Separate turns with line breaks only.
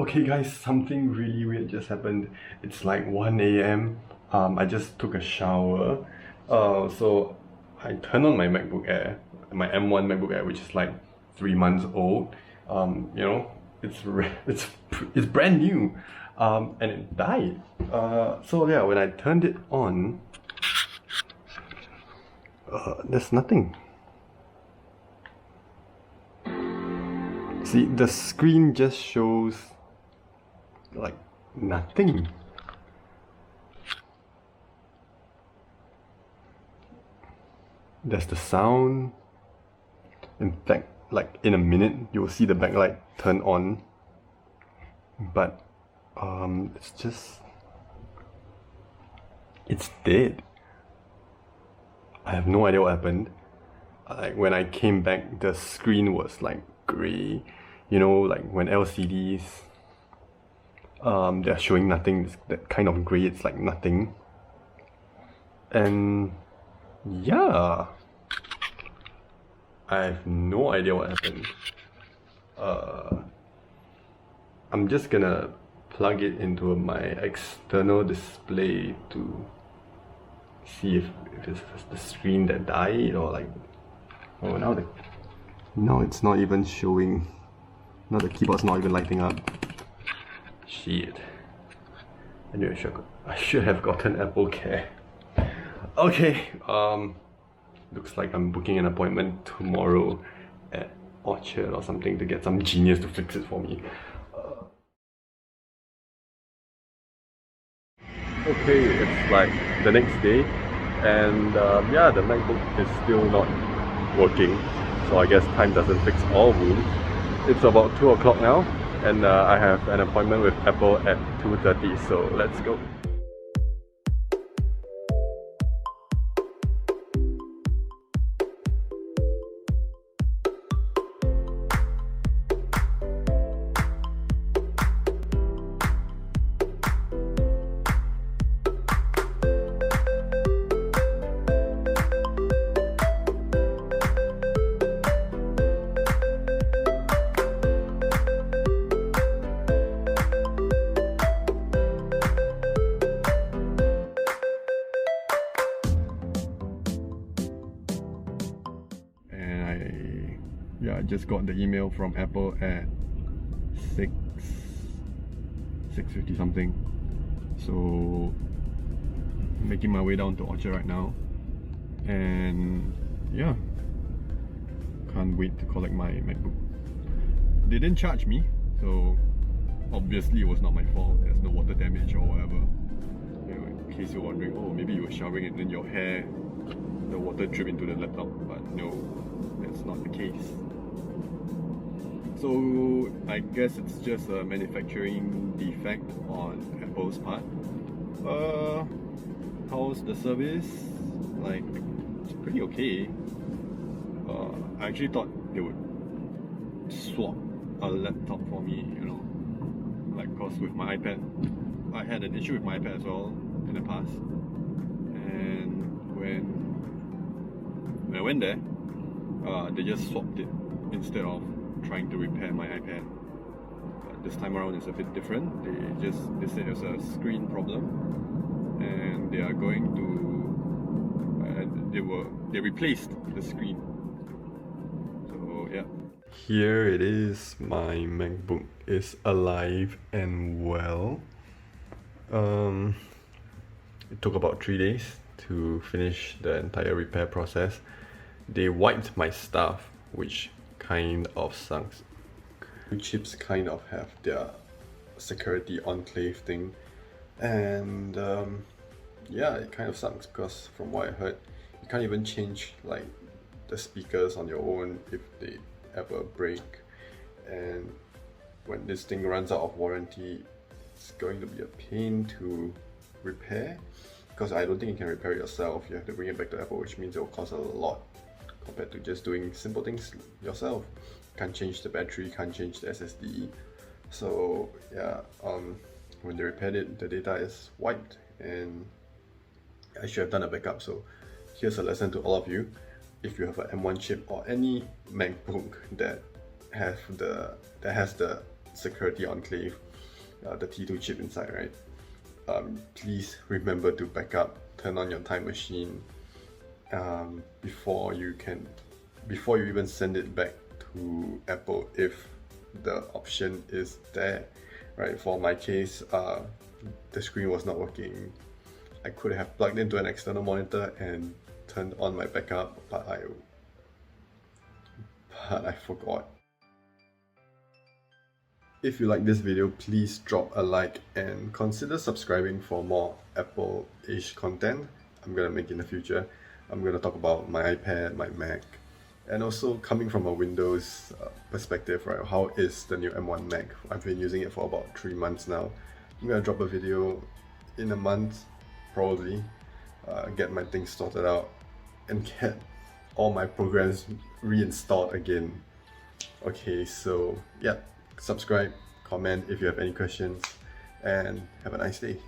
Okay guys, something really weird just happened. It's like 1 a.m. I just took a shower. So I turned on my MacBook Air, my M1 Macbook Air, which is like 3 months old. You know, it's brand new. And it died. So yeah, when I turned it on, there's nothing. See, the screen just shows like nothing. There's the sound. In fact, like in a minute, you'll see the backlight turn on. But it's dead. I have no idea what happened. Like when I came back, the screen was like gray. You know, like when LCDs they're showing nothing, that kind of gray, it's like nothing. And yeah, I have no idea what happened. I'm just gonna plug it into my external display to see if it's the screen that died or like, oh now it's not even showing. Now the keyboard's not even lighting up. Shit. I knew I should have gotten Apple Care. Okay, looks like I'm booking an appointment tomorrow at Orchard or something to get some genius to fix it for me. Okay, it's like the next day, and yeah, the MacBook is still not working, so I guess time doesn't fix all wounds. It's about 2 o'clock now, and I have an appointment with Apple at 2:30, so let's go. I just got the email from Apple at 6:50 something. So making my way down to Orchard right now, and yeah, can't wait to collect my MacBook. They didn't charge me, so obviously it was not my fault. There's no water damage or whatever. You know, in case you're wondering, oh, maybe you were showering and then your hair, the water dripped into the laptop, but no, that's not the case. So I guess it's just a manufacturing defect on Apple's part. How's the service? Like, it's pretty okay. I actually thought they would swap a laptop for me, you know, like, cause with my iPad, I had an issue with my iPad as well in the past, and when I went there, they just swapped it instead of trying to repair my iPad. But this time around it's a bit different. They said it's a screen problem, and they are going to they replaced the screen. So yeah. Here it is. My MacBook is alive and well. It took about 3 days to finish the entire repair process. They wiped my stuff, which kind of sucks. Chips kind of have their security enclave thing, and yeah, it kind of sucks because from what I heard, you can't even change like the speakers on your own if they ever break, and when this thing runs out of warranty, it's going to be a pain to repair, because I don't think you can repair it yourself. You have to bring it back to Apple, which means it will cost a lot compared to just doing simple things yourself. Can't change the battery, can't change the SSD. So yeah, when they repaired it, the data is wiped, and I should have done a backup. So here's a lesson to all of you. If you have an M1 chip or any MacBook that has the security enclave, the T2 chip inside, right? Please remember to back up, turn on your time machine before you even send it back to Apple, if the option is there, right? For my case, the screen was not working. I could have plugged into an external monitor and turned on my backup, but I forgot. If you like this video, please drop a like and consider subscribing for more Apple-ish content I'm gonna make in the future. I'm gonna talk about my iPad, my Mac, and also coming from a Windows perspective, right? How is the new M1 Mac? I've been using it for about 3 months now. I'm gonna drop a video in a month, probably, get my things sorted out and get all my programs reinstalled again. Okay, so yeah, subscribe, comment if you have any questions, and have a nice day.